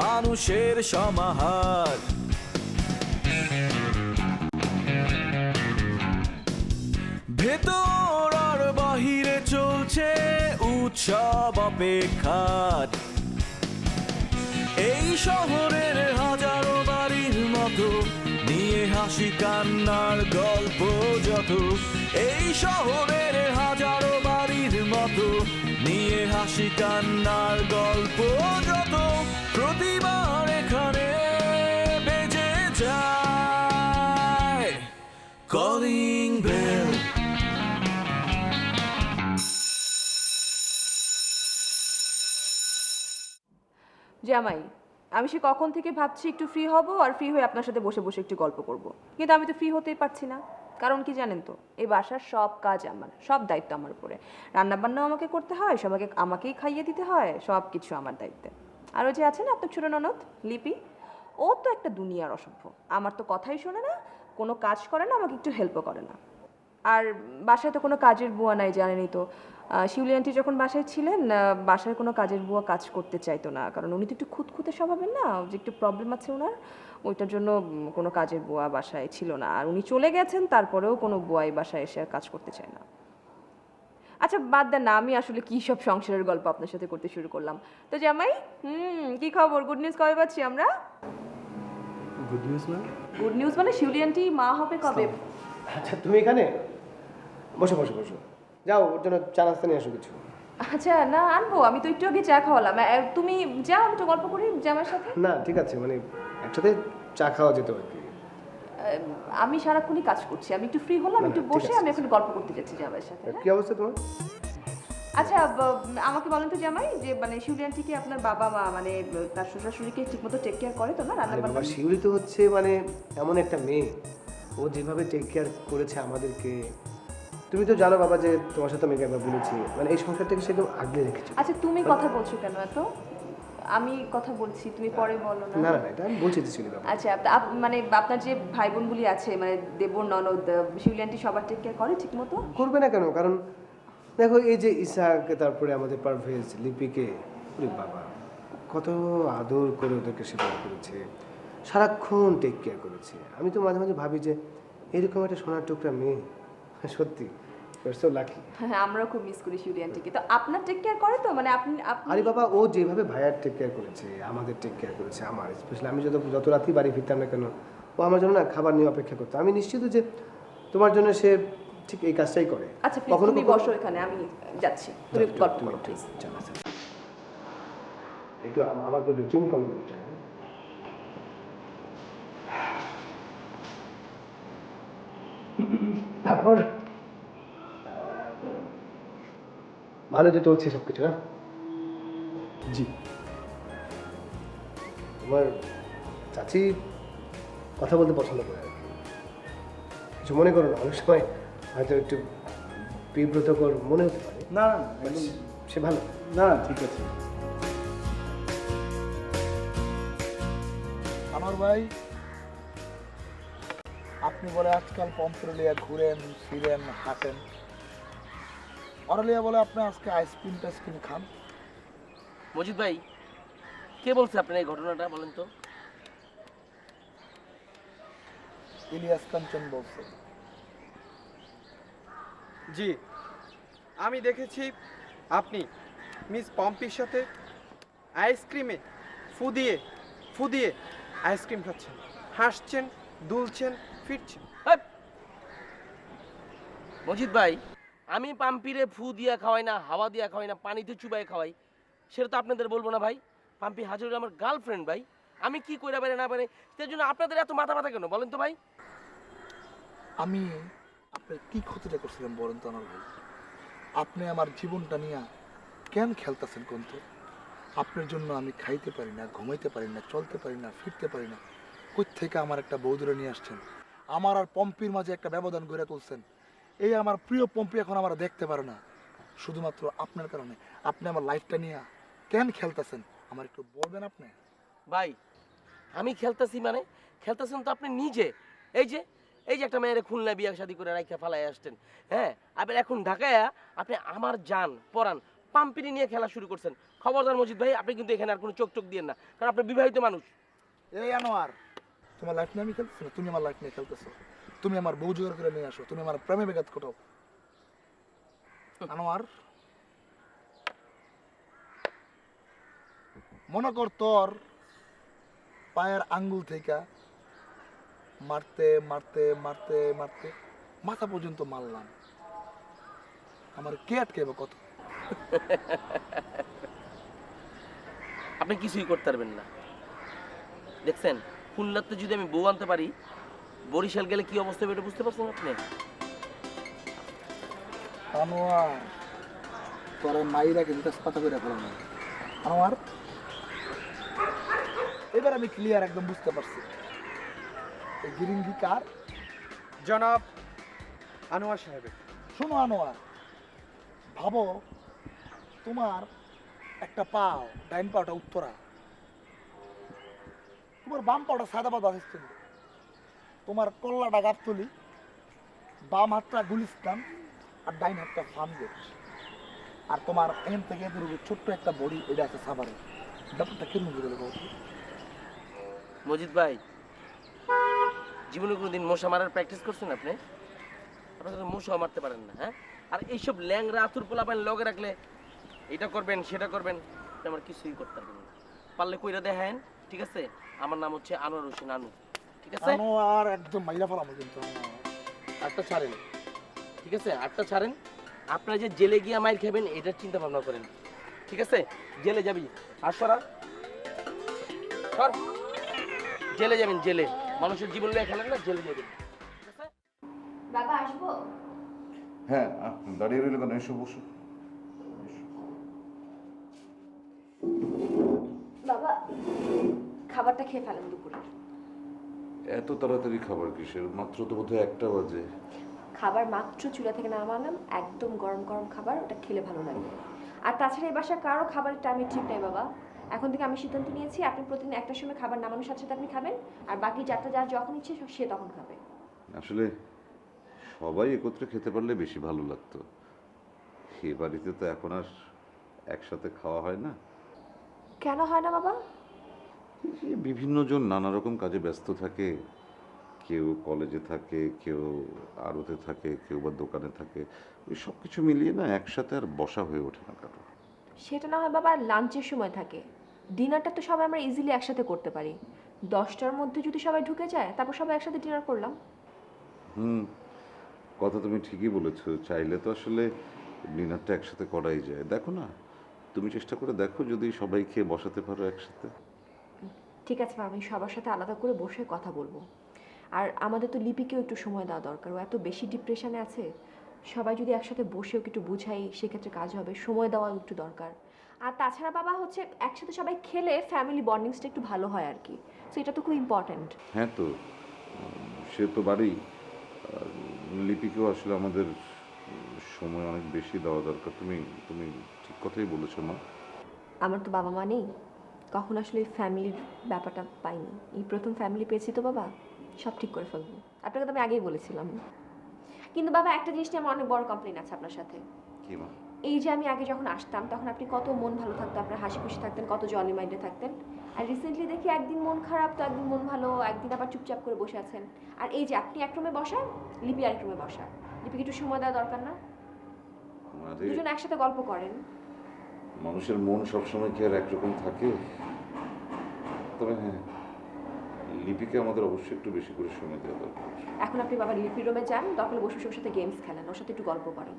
মানুষের সমাহার। ভেতর আর বাহিরে চলছে উৎসব অপেক্ষার। এই শহরের হাজারো বাড়ির মতো নিয়ে হাসি কান্নার গল্প যত। এই শহরের হাজারো বাড়ির মতো নিয়ে হাসি কান্নার গল্প যত। প্রতিবার এখানে বেজে যায় কলিং বেল। জামাই, আমি সে কখন থেকে ভাবছি একটু ফ্রি হব আর ফ্রি হয়ে আপনার সাথে বসে বসে একটু গল্প করব, কিন্তু আমি তো ফ্রি হতেই পারছি না। কারণ কি জানেন তো, এই বাসার সব কাজ আমার, সব দায়িত্ব আমার উপরে। রান্নাবান্নাও আমাকে করতে হয়, সবাইকে আমাকেই খাইয়ে দিতে হয়, সব কিছু আমার দায়িত্বে। আর ওই যে আছে না আপনার ছোট ননদ লিপি, ও তো একটা দুনিয়ার অসভ্য। আমার তো কথাই শোনে না, কোনো কাজ করে না, আমাকে একটু হেল্পও করে না। আর বাসায় তো কোনো কাজের বুয়া নাই, জানেনই তো। শিউলি আন্টি যখন বাসায় ছিলেন, বাসায় কোনো কাজের বুয়া কাজ করতে চাইতো না, কারণ উনি তো একটু খুঁতখুঁতে স্বভাবের না, যে একটু প্রবলেম আছে ওনার, ওইটার জন্য কোনো কাজের বুয়া বাসায় ছিল না। আর উনি চলে গেছেন, তারপরেও কোনো বুয়াই বাসায় এসে আর কাজ করতে চায় না। আচ্ছা বাদ দেন না, আমি আসলে কী সব সংসারের গল্প আপনার সাথে করতে শুরু করলাম। তো জামাই, কি খবর? গুড নিউজ কবে পাচ্ছি আমরা? গুড নিউজ না? গুড নিউজ মানে শিউলি আন্টি মা হবে কবে? আচ্ছা তুমি এখানে বসো বসো বসো, যাও ওর জন্য চা নাস্তা নিয়ে আসো কিছু। আচ্ছা না আনবো, আমি তো একটু আগে চা খাওয়ালাম। তুমি যাও, আমি একটু গল্প করি জামাইয়ের সাথে। না ঠিক আছে, মানে একসাথে চা খাওয়া যেত আর কি। আমি সারাক্ষণই কাজ করছি, আমি একটু ফ্রি হলাম, না, একটু ঠিক বসে আছে। আমি এখন গল্প করতে যাচ্ছি জামাইয়ের সাথে। কি অবস্থা তোমার? আচ্ছা আমাকে বলেন তো জামাই, যে মানে শিউলি আন্টি কি আপনার বাবা মা মানে তার শ্বশুর শাশুড়িকে ঠিকমতো টেক কেয়ার করে তো না? রান্না আরে বাবা, বান্না শিউলি তো হচ্ছে মানে এমন একটা মেয়ে, ও যেভাবে টেক কেয়ার করেছে আমাদেরকে, তুমি তো জানো বাবা যে তোমার সাথে আমি একবার বলেছি, মানে এই সংসারটাকে সে একদম আগলে রেখেছে। আচ্ছা তুমি কথা বলছো কেন এত? আমি কথা বলছি, তুমি পরে বলো না। না না না, এটা আমি বলছি তো শিউলি বাবা। আচ্ছা মানে আপনার যে ভাই বোনগুলি আছে, মানে দেবর ননদ, শিউলি আন্টি সবার টেক কেয়ার করে ঠিকমতো? করবে না কেন? কারণ দেখো এই যে ইসাকে, তারপরে আমাদের পারভেজ, লিপিকে, ওরে বাবা কত আদর করে ওদেরকে সেবা করেছে, সারাক্ষণ টেক কেয়ার করেছে। আমি তো মাঝে মাঝে ভাবি যে এরকম একটা সোনার টুকরা মেয়ে, সত্যি সো লাকি। হ্যাঁ আমরাও খুব মিস করি শিউলি আন্টিকে। তো আপনার টেক কেয়ার করে তো, মানে আপনি আরে বাবা, ও যেভাবে ভাইয়ার টেক কেয়ার করেছে, আমাদের টেক কেয়ার করেছে, আমার স্পেশালি আমি যত রাতেই বাড়ি ফিরতাম না কেন, ও আমার জন্য না খাবার নিয়ে অপেক্ষা করতো। আমি নিশ্চিত যে তোমার জন্য সে ঠিক এই কাজটাই করে। আচ্ছা প্লিজ তুমি বসো এখানে, আমি যাচ্ছি, তুমি গল্প করো প্লিজ। একটু আমার তো চুম কম করতে। তারপর ভালো যে চলছে সবকিছু না? জি। তোমার চাচি কথা বলতে পছন্দ করে আর কি। কিছু মনে করো না, অনেক সময় হয়তো একটু বিব্রতকর মনে হতে পারে। না সে ভালো। না ঠিক আছে। আমার ভাই, আপনি বলে আজকাল পম্পরলিয়া ঘুরেন ফিরেন হাঁটেন, অরলিয়া বলে আপনি আজকে আইসক্রিম টাইসক্রিম খান। মজিদ ভাই, কে বলছে আপনার এই ঘটনাটা বলেন তো? ইলিয়াস কাঞ্চন বলছে। জি, আমি দেখেছি আপনি মিস পম্পির সাথে আইসক্রিমে ফু দিয়ে আইসক্রিম খাচ্ছেন, হাসছেন, দুলছেন, ফিরছেন। হেই! মজিদ ভাই, আমি পাম্পিরে ফু দিয়া খাওয়াই না, হাওয়া দিয়া খাওয়াই না, পানিতে চুবাই খাওয়াই, সেটা তো আপনাদের বলবো না ভাই। পাম্পি হাজুর আমার গার্লফ্রেন্ড ভাই, আমি কি কইরা পারে না পারে সেই জন্য আপনাদের এত মাথা ব্যথা কেন বলেন তো ভাই? আমি আপনার কি ক্ষতিটা করছিলাম বলেন তো আমার ভাই? আপনি আমার জীবনটা নিয়ে কেন খেলতেছেন কোন তো? আপনার জন্য আমি খাইতে পারি না, ঘুমাইতে পারি না, চলতে পারি না, ফিরতে পারি না। কই থেকে আমার একটা বৌদুরে নিয়ে আসছেন, আমার আর পম্পির মাঝে একটা ব্যবধান গড়ে তুলছেন। এই আমার প্রিয় পম্পি এখন আমার দেখতে পারে না, শুধুমাত্র আপনার কারণে। আপনি আমার লাইফটা নিয়ে কেন খেলতেছেন আমার একটু বলবেন আপনি? ভাই আমি খেলতেছি মানে খেলতেছেন তো আপনি নিজে। এই যে একটা মেয়ের খুলনা বিয়া শাদী করে রাইখা ফালাই আসছেন, হ্যাঁ, আবার এখন ঢাকায় আপনি আমার জান পরাণ পাম্পিরি নিয়ে খেলা শুরু করছেন। খবরদার মজিদ ভাই, আপনি কিন্তু এখানে আর কোনো চোখ দিয়েন না, কারণ আপনি বিবাহিত মানুষ। এই আনোয়ার, তোমার লাইফ নিয়ে আমি খেলতেছি না, তুমি আমার লাইফ নিয়ে খেলতেছো। তুমি আমার বউ জোগাড় করে নিয়ে আসো, তুমি আমার প্রেমে বেঘাত ঘটাও। আনোয়ার, মনে কর তোর পায়ের আঙ্গুল থেকে মারতে মারতে মারতে মারতে মাথা পর্যন্ত মারলাম, আমার কে আটকাইবে কত? আপনি কিছুই করতে পারবেন না। দেখছেন, খুলনাতে যদি আমি বউ আনতে পারি, বরিশাল গেলে কি অবস্থা হবে এটা বুঝতে পারছেন আপনি? আনোয়ার, তোর মাইরা কিন্তু পাতা করে ফেলাম না। আনোয়ার, এবার আমি ক্লিয়ার একদম বুঝতে পারছি এই গিরিঙ্গি কার। জনাব আনোয়ার সাহেবের। শোনো আনোয়ার, ভাবো তোমার একটা পাও, ডাইন পাওটা উত্তরা, তোমার বাম পাওটা সাদা বাদা আসছে, তোমার কল্লাটা গাবতলি, বাম হাতটা গুলিস্তান, আর ডাইন হাতটা ফার্মগেট, আর তোমার এখান থেকে ছোট্ট একটা বড়ি, এটা আছে সাভারে। ব্যাপারটা কেমন বুঝে গেল? মজিদ ভাই, জীবনে কোনোদিন মশা মারার প্র্যাকটিস করছেন আপনি? আপনারা মশা মারতে পারেন না, হ্যাঁ? আর এইসব ল্যাংরা আতুর পোলাপান লগে রাখলে এটা করবেন সেটা করবেন, আপনি আমার কিছুই করতে পারবেন না। পারলে কইরা দেখেন, ঠিক আছে? আমার নাম হচ্ছে আনোয়ার হোসেন, আনু, ঠিক আছে? আনোয়ার একদম মাইরা ফেলাম কিন্তু। আটটা ছাড়েন, ঠিক আছে? আটটা ছাড়েন। আপনারা যে জেলে গিয়ে মাইর খাবেন এটার চিন্তা ভাবনা করেন, ঠিক আছে? জেলে যাবি, আর সরা সর, জেলে যাবেন, জেলে। মানুষের জীবন নিয়ে খেলেন না, জেলে যাবেন, ঠিক আছে? বাবা আসবো? হ্যাঁ, দাঁড়িয়ে রইল কেন? এসো, বসো। বাবা খাবারটা খেয়ে ফেলেন দুপুরে। এত তাড়াতাড়ি খাবার কিসের? মাত্র তো বোধহয় 1টা বাজে। খাবার মাত্র চুলা থেকে নামালাম, একদম গরম গরম খাবার, ওটা খেলে ভালো লাগবে। আর তাছাড়া এই বাসায় কারো খাবারের টাইমে ঠিক নাই বাবা। এখন থেকে আমি সিদ্ধান্ত নিয়েছি, আপনি প্রতিদিন একটার সময় খাবার নামানোর সাথে সাথে আপনি খাবেন, আর বাকি যারটা যার যখন ইচ্ছে সে তখন খাবে। আসলে সবাই একত্রে খেতে পারলে বেশি ভালো লাগতো। এ বাড়িতে তো এখন আর একসাথে খাওয়া হয় না। কেন হয় না বাবা? এই বিভিন্ন জন নানা রকম কাজে ব্যস্ত থাকে, কেউ কলেজে থাকে, কেউ আড়তে থাকে, কেউ বা দোকানে থাকে। ওই সব কিছু মিলিয়ে না একসাথে আর বসা হয়ে ওঠে না কারো। সেটা না হয় বাবা, লাঞ্চের সময় থাকে। ডিনারটা তো সবাই আমরা ইজিলি একসাথে করতে পারি। 10টার মধ্যে যদি সবাই ঢুকে যায়, তারপর সবাই একসাথে ডিনার করলাম। কথা তুমি ঠিকই বলেছো। চাইলে তো আসলে ডিনারটা একসাথে করাই যায়। দেখো না, তুমি চেষ্টা করে দেখো যদি সবাই খেয়ে বসাতে পারো একসাথে। ঠিক আছে বাবা, আমি সবার সাথে আলাদা করে বসে কথা বলবো। আর আমাদের তো লিপিকেও একটু সময় দেওয়া দরকার, ও এত বেশি ডিপ্রেশনে আছে। সবাই যদি একসাথে বসে ওকে একটু বুঝাই, সেক্ষেত্রে কাজ হবে। সময় দেওয়া একটু দরকার। আর তাছাড়া বাবা হচ্ছে একসাথে সবাই খেলে ফ্যামিলি বন্ডিংসটা একটু ভালো হয় আর কি। সো এটা তো খুব ইম্পর্ট্যান্ট। হ্যাঁ তো, সে তো বাড়ি। আর লিপিকেও আসলে আমাদের সময় অনেক বেশি দেওয়া দরকার। তুমি তুমি ঠিক কথাই বলেছো মা। আমার তো বাবা মা নেই, কখন আসলে ফ্যামিলির ব্যাপারটা পাইনি। এই প্রথম ফ্যামিলি পেয়েছি তো বাবা, সব ঠিক করে ফেলবো। আপনাকে তো আমি আগেই বলেছিলাম। কিন্তু বাবা একটা জিনিস নিয়ে আমার অনেক বড় কমপ্লেন আছে আপনার সাথে। কি মা? এই যে আমি আগে যখন আসতাম তখন আপনি কত মন ভালো থাকতো, আপনার হাসি খুশি থাকতেন, কত জলি মাইন্ডে থাকতেন। আর রিসেন্টলি দেখি একদিন মন খারাপ তো একদিন মন ভালো, একদিন আবার চুপচাপ করে বসে আছেন। আর এই যে আপনি এক রুমে বসান, লিপি আরেক রুমে বসা। লিপিকে একটু সময় দেওয়া দরকার না? আরে, দুজন একসাথে গল্প করেন। মানুষের মন সবসময় কি আর একরকম থাকে? তবে হ্যাঁ, লিপিকে আমাদের অবশ্যই একটু বেশি করে সময় দেওয়া দরকার। এখন আপনি বাবা লিপির রুমে যান, দরকার বসে বসে ওর সাথে গেমস খেলেন, ওর সাথে একটু গল্প করেন।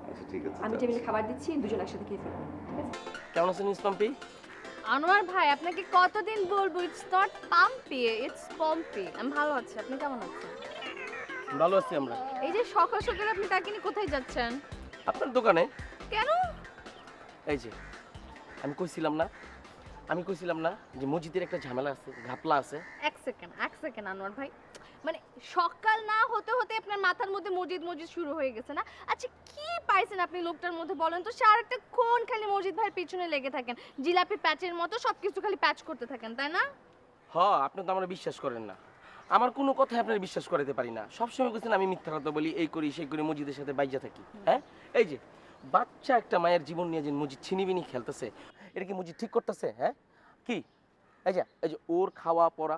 আচ্ছা ঠিক আছে, আমি যাচ্ছি। টেবিলে খাবার দিচ্ছি, দুজন একসাথে খেয়ে ফেলবেন, ঠিক আছে? কেমন আছেন মিস পাম্পি? আনোয়ার ভাই, আপনাকে কতদিন বলবো, ইটস নট পাম্পি, ইটস পম্পি। আমি ভালো আছি, আপনি কেমন আছেন? ভালো আছি আমরা। এই যে সকাল সকাল আপনি তাকে নিয়ে কোথায় যাচ্ছেন? আপনার দোকানে। কেন? এই যে আমি কইছিলাম না যে মসজিদের একটা ঝামেলা আছে, ঘাপলা আছে। এক সেকেন্ড আনোয়ার ভাই, মানে সকাল না হতে হতে আপনার মাথার মধ্যে মসজিদ মসজিদ শুরু হয়ে গেছে না? আচ্ছা কি পাইছেন আপনি লোকটার মধ্যে বলেন তো? সারাটা কোন খালি মসজিদ ভাইয়ের পিছনে লেগে থাকেন, জিলাপি প্যাচের মতো সবকিছু খালি প্যাচ করতে থাকেন, তাই না? হ্যাঁ, আপনি তো আমার বিশ্বাস করেন না। আমার কোনো কথাই আপনার বিশ্বাস করাতে পারি না। সবসময় বলছেন আমি মিথ্যা কথা বলি, এই করি সেই করি, মসজিদের সাথে বাইজা থাকি। হ্যাঁ, এই যে বাচ্চা একটা মায়ের জীবন নিয়ে যে মজিদ ছিনিবিনি খেলতেছে, এটা কি মজিদ ঠিক করতেছে? হ্যাঁ কি এই যে ওর খাওয়া পড়া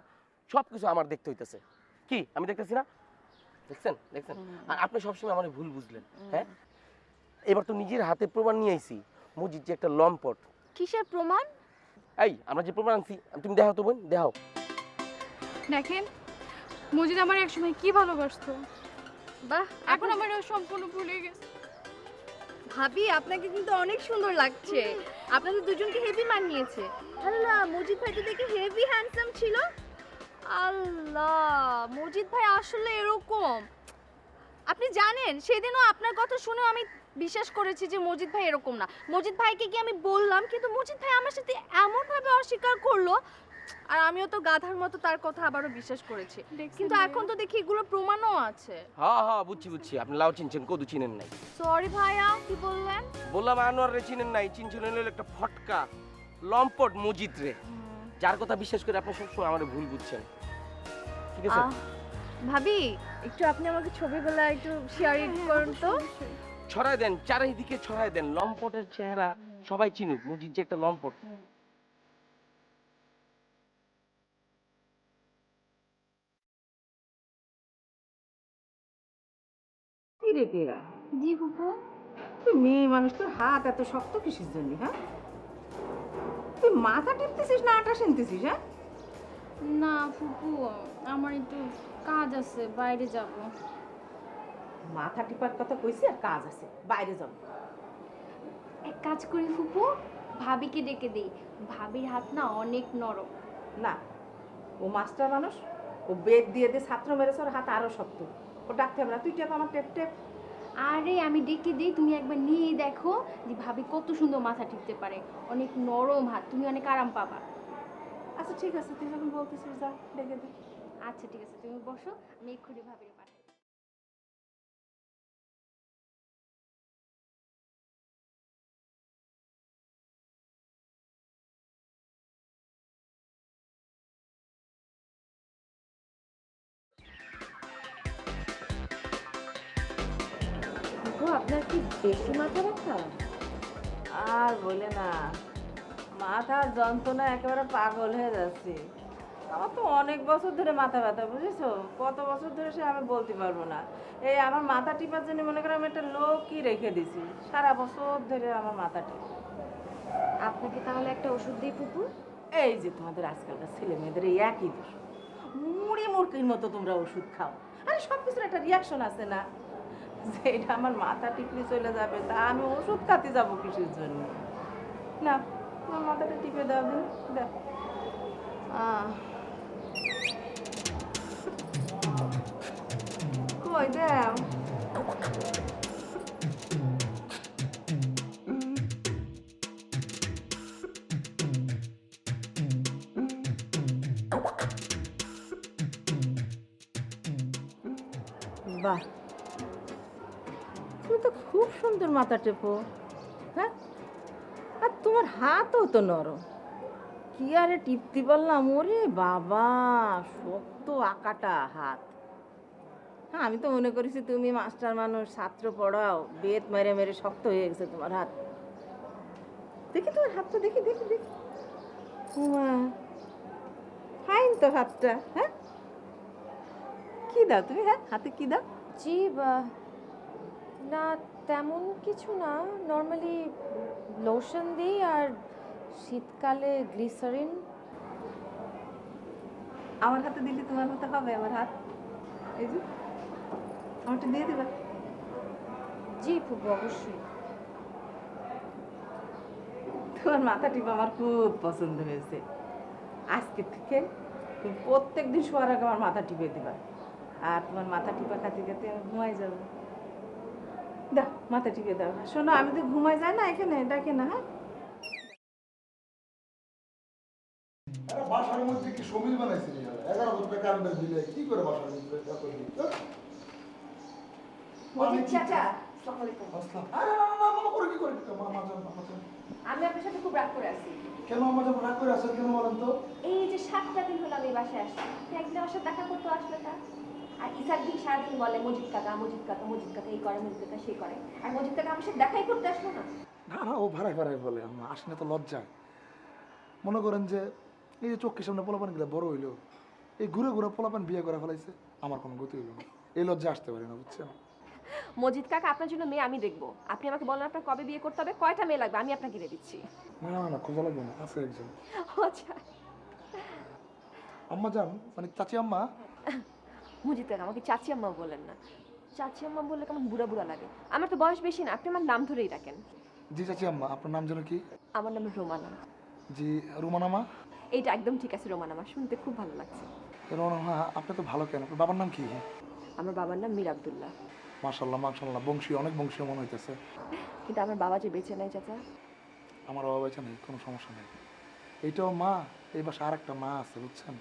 সব কিছু আমার দেখতে হইতেছে। কি আমি দেখতেছি না? দেখছেন? আর আপনি সবসময় আমার ভুল বুঝলেন। হ্যাঁ, এবার তো নিজের হাতে প্রমাণ নিয়ে আইছি মজিদ যে একটা লম্পট। কিসের প্রমাণ? এই আমরা যে প্রমাণ আনছি, তুমি দেখাও তো বোন, দেখাও। দেখেন, মজিদ আমার একসময় কি ভালোবাসতো, বাহ, এখন আমার সম্পূর্ণ ভুলে গেছে। ভাবি আপনাকে কিন্তু অনেক সুন্দর লাগছে, আপনাদের দুজনকে হেভি মানিয়েছে। আল্লাহ, মজিদ ভাই তো দেখে হেভি হ্যান্ডসাম ছিল। আল্লাহ, মজিদ ভাই আসলে এরকম। আপনি জানেন, সেদিনও আপনার কথা শুনেও আমি বিশ্বাস করেছি যে মজিদ ভাই এরকম না। মজিদ ভাইকে কি আমি বললাম, কিন্তু মজিদ ভাই আমার সাথে এমন ভাবে অস্বীকার করলো, আর আমিও তো গাধার মতো তার কথা আবারও বিশ্বাস করেছি। কিন্তু এখন তো দেখি এগুলো প্রমাণও আছে। হ্যাঁ বুঝছি, আপনি লাউ চিনছেন, কদু চিনেন নাই। সরি ভাইয়া, কি বললেন? বললাম আনোয়ার রে চিনেন নাই, চিনছিলেন হলো একটা ফটকা লম্পট মজিদ রে, যার কথা বিশ্বাস করে আপনি সবসময় আমার ভুল বুঝছেন। ঠিক আছে ভাবি, একটু আপনি আমাকে ছবিগুলো একটু শেয়ার করুন তো। ছড়ায় দেন, চারিদিকে ছড়ায় দেন, লম্পটের চেহারা সবাই চিনুক, মজিদ যে একটা লম্পট। জি ফুপু। তুই মেয়ে মানুষ, তোর হাত এত শক্ত কিসের জন্য? হ্যাঁ, তুই মাথা টিপতেছিস না আটা শুনতেছিস? হ্যাঁ, না ফুপু, আমার একটু কাজ আছে, বাইরে যাব। মাথা টিপার কথা কইছি আর কাজ আছে, বাইরে যাব। এক কাজ করি ফুপু, ভাবিকে ডেকে দেই, ভাবির হাত না অনেক নরম। না, ও মাস্টার মানুষ, ও বেদ দিয়ে ছাত্র মেরেছে, ওর হাত আরো শক্ত, ও ডাকতে হবে না। তুই টেপ আমার টেপ টেপ। আরে আমি ডেকে দিই, তুমি একবার নিয়ে দেখো যে ভাবি কত সুন্দর মাথা টিপতে পারে, অনেক নরম হাত, তুমি অনেক আরাম পাবা। আচ্ছা ঠিক আছে, তুই যখন বলতেছিস যা ডেকে দে। আচ্ছা ঠিক আছে, তুমি বসো, আমি এক্ষুনি ভাবির পাঠাই। আপনার কি বেশি মাথা ব্যথা? আর বলে না, মাথার যন্ত্রণা একেবারে পাগল হয়ে যাচ্ছে। আমার তো অনেক বছর ধরে মাথা ব্যথা, বুঝেছো? কত বছর ধরে সে আমি বলতে পারবো না। এই আমার মাথা টিপার জন্য মনে করো আমি একটা লোকই রেখে দিছি, সারা বছর ধরে আমার মাথা টিপ। আপনাকে তাহলে একটা ওষুধ দিই ফুপু। এই যে তোমাদের আজকালকার ছেলে মেয়েদের এই একই দোষ, মুড়ি মুরগির মতো তোমরা ওষুধ খাও। আরে সব কিছুর একটা রিয়াকশন আছে না? যে এটা আমার মাথা টিপলে চলে যাবে, তা আমি ওষুধ খাতে যাবো কিসের জন্য? না, তোমার মাথাটা টিপে দাও দিন, দাও। কই দাও। বাহ, তুমি তো খুব সুন্দর মাথা টেপো। হ্যাঁ, আর তোমার হাতও তো নরম, কি আরে টিপতে বললাম? ওরে বাবা, শক্ত আকাটা হাত। হ্যাঁ, আমি তো মনে করেছি তুমি মাস্টার মানুষ, ছাত্র পড়াও, বেত মেরে মেরে শক্ত হয়ে গেছে তোমার হাত। দেখি তোমার হাতটা, দেখি দেখি দেখি। ফাইন তো হাতটা। হ্যাঁ, কি দাও তুমি? হ্যাঁ, হাতে কি দাও? জি না, তেমন কিছু না, নর্মালি লোশন দিই আর শীতকালে গ্লিসারিন। আমার হাতে দিলে তোমার হাতে হবে? আমার হাত এই যে, আমারটা দিয়ে দিবা। জি ফুপু, অবশ্যই। তোমার মাথা টিপা আমার খুব পছন্দ হয়েছে। আজকে থেকে তুমি প্রত্যেক দিন শোয়ার আগে আমার মাথা টিপে দিবা, আর তোমার মাথা টিপা খাতে খাতে আমি ঘুমাই যাবো। দাও, মাথা টিপে দাও। শোনো, আমি তো ঘুমাই যাই না এখানে, ডাকে না। হ্যাঁ, বাসার মধ্যে কি সমীর বানাইছে 11 বছর কারেন্টের বিলে কি করে বাসার মধ্যে এত দিন? মজিদ চাচা, আসসালামু আলাইকুম। আসলাম। আরে না না না, করে কি করে মামা জান। আমি আপনার সাথে খুব রাগ করে আছি। কেন মামা জান রাগ করে আছেন কেন বলেন তো? এই যে 7টা দিন হলো আমি বাসায় আসছি, আপনি একদিন আমার সাথে দেখা করতে আসলে না। আর ইসাক দিন সারাদিন বলে মজিদ কাকা মজিদ কাকা মজিদ কাকা এই করে মজিদ কাকা সেই করে, আর মজিদ কাকা আমার সাথে দেখাই করতে আসলো না। না না, ও ভাড়ায় ভাড়ায় বলে, আম্মা আসে না তো লজ্জায়। মনে করেন যে এই যে চোখের সামনে পোলাপান গুলো বড় হইলো, এই ঘুরে ঘুরে পোলাপান বিয়ে করে ফেলাইছে, আমার কোনো গতি হইল না, এই লজ্জা আসতে পারি না, বুঝছেন? মজিদ কাকা আপনার জন্য মেয়ে আমি দেখবো, আপনি আমাকে বলেন আপনার কবে বিয়ে করতে হবে, কয়টা মেয়ে লাগবে, আমি আপনাকে কিনে দিচ্ছি। না না না, খোঁজা লাগবে না, আছে একজন। আচ্ছা আম্মা যান, মানে চাচি আম্মা। মজিদ কাকা আমাকে চাচি আম্মা বলেন না, চাচি আম্মা বললে কেমন বুড়া বুড়া লাগে, আমার তো বয়স বেশি না, আপনি আমার নাম ধরেই রাখেন। জি চাচি আম্মা, আপনার নাম যেন কি? আমার নাম রোমানা। জি রুমানামা। এইটা একদম ঠিক আছে রোমানামা, শুনতে খুব ভালো লাগছে। রুমানামা, আপনি তো ভালো কেন? আপনার বাবার নাম কি? আমার বাবার নাম মীর আব্দুল্লাহ। মাশাল্লাহ মাশাল্লাহ, বংশীয়, অনেক বংশীয় মনে হইতেছে। কিন্তু আমার বাবা যে বেঁচে নাই চাচা। আমার বাবা বেঁচে নেই, কোনো সমস্যা নেই। এইটাও মা, এই বাসা আর একটা মা আছে, বুঝছেন?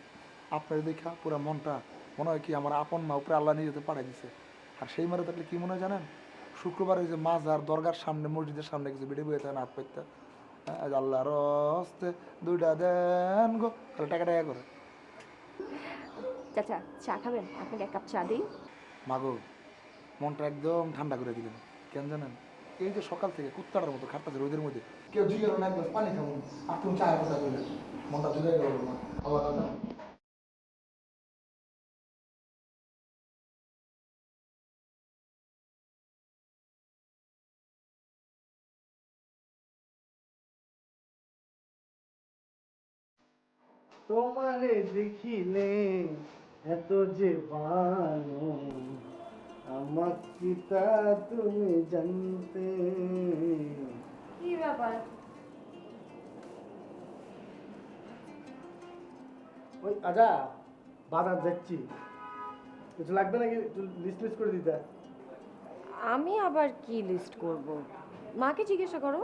আপনার দেখা পুরো মনটা মনে হয় কি আমার আপন মা উপরে আল্লাহ নিয়ে যেতে পাঠাই দিছে। আর সেই মারে থাকলে কি মনে হয় জানেন? শুক্রবার ওই যে মাজার দরগার সামনে, মসজিদের সামনে কিছু বেড়ে বয়ে থাকেন হাত পাইতে, আল্লাহর হস্তে দুইটা দেন গো, তাহলে টাকা টাকা করে। চাচা চা খাবেন? আপনাকে এক কাপ চা দিই। মাগো, মনটা একদম ঠান্ডা করে দিলেন। কেন জানেন? এই যে সকাল থেকে কুত্তাটার মতো খাটতেছে রোদের মধ্যে, কেউ জিজ্ঞেস না, এক গ্লাস পানি খাবো, আপনি চায়ের কথা বললেন, মনটা জুড়ে গেল না। আবার তোমারে দেখিলে এত যে ভালো, আমার কি তা তুমি জানতে। কি ব্যাপার? ওই আজা বাজার যাচ্ছি, কিছু লাগবে নাকি? একটু লিস্ট লিস্ট করে দিতে। আমি আবার কি লিস্ট করব? মাকে জিজ্ঞাসা করো।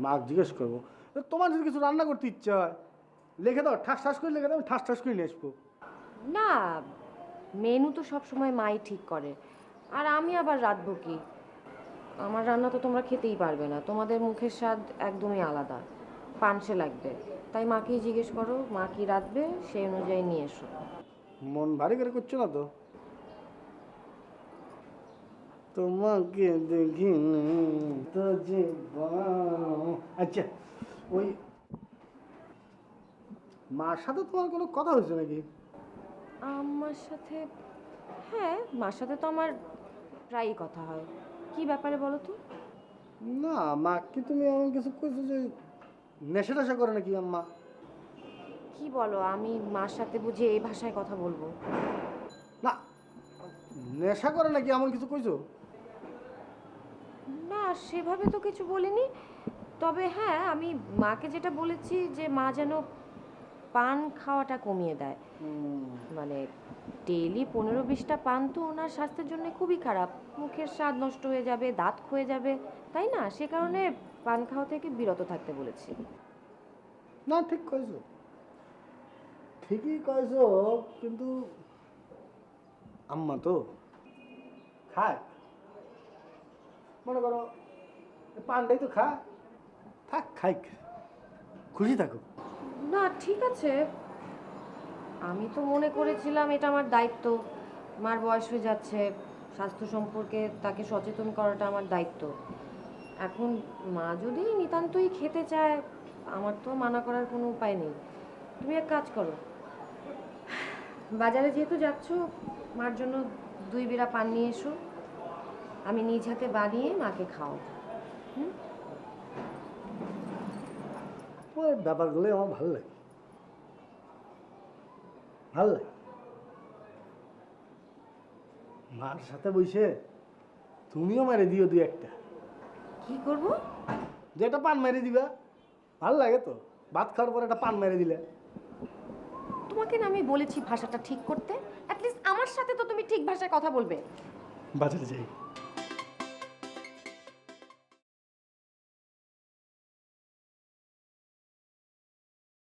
মা জিজ্ঞেস করবো। তোমার যদি কিছু রান্না করতে ইচ্ছা হয় লিখে দাও, ঠাস ঠাস করে লিখে দাও, ঠাস ঠাস করে নিয়ে আসবো। না, মেনু তো সব সময় মাই ঠিক করে, আর আমি আবার রাঁধবো কি? আমার রান্না তো তোমরা খেতেই পারবে না, তোমাদের মুখের স্বাদ একদমই আলাদা, পানসে লাগবে। তাই মাকেই জিজ্ঞেস করো, মা কি রাঁধবে সেই অনুযায়ী নিয়ে এসো। মন ভারী করে করছো না তো? তোমাকে দেখিনি তো যে আচ্ছা, ওই মার সাথে তোমার কোনো কথা হয়েছে নাকি? আমার সাথে? হ্যাঁ, মার সাথে তো আমার প্রায়ই কথা হয়। কি ব্যাপারে বলো তো? না, মা কি তুমি এমন কিছু কইছো যে নেশা টেশা করে নাকি আম্মা? কি বলো, আমি মার সাথে বুঝি এই ভাষায় কথা বলবো? না, নেশা করে নাকি এমন কিছু কইছো? না, সেভাবে তো কিছু বলিনি। তবে হ্যাঁ, আমি মাকে যেটা বলেছি যে মা যেন পান খাওয়াটা কমিয়ে দেয়। মানে ডেইলি 15-20টা পান তো ওনার স্বাস্থ্যের জন্য খুবই খারাপ, মুখের স্বাদ নষ্ট হয়ে যাবে, দাঁত ক্ষয়ে যাবে, তাই না? সে কারণে পান খাওয়া থেকে বিরত থাকতে বলেছি। না, ঠিক কইছো, ঠিকই কইছো, কিন্তু আম্মা তো খায়, মনে করো পানটাই তো খায়, থাক খাইক, খুশি থাকো। না ঠিক আছে, আমি তো মনে করেছিলাম এটা আমার দায়িত্ব, মার বয়স হয়ে যাচ্ছে, স্বাস্থ্য সম্পর্কে তাকে সচেতন করাটা আমার দায়িত্ব। এখন মা যদি নিতান্তই খেতে চায়, আমার তো মানা করার কোনো উপায় নেই। তুমি এক কাজ করো, বাজারে যেহেতু যাচ্ছ, মার জন্য 2 বিড়া পান নিয়ে এসো, আমি নিজ হাতে বানিয়ে মাকে খাও। ওই ব্যাপারগুলোই আমার ভালো লাগে, ভালো লাগে। মার সাথে বসে তুমিও মেরে দিও 2-1টা। কি করবো? যেটা পান মেরে দিবা, ভালো লাগে তো। ভাত খাওয়ার পর একটা পান মেরে দিলে। তোমাকে না আমি বলেছি ভাষাটা ঠিক করতে, অ্যাটলিস্ট আমার সাথে তো তুমি ঠিক ভাষায় কথা বলবে। বাজারে যাই।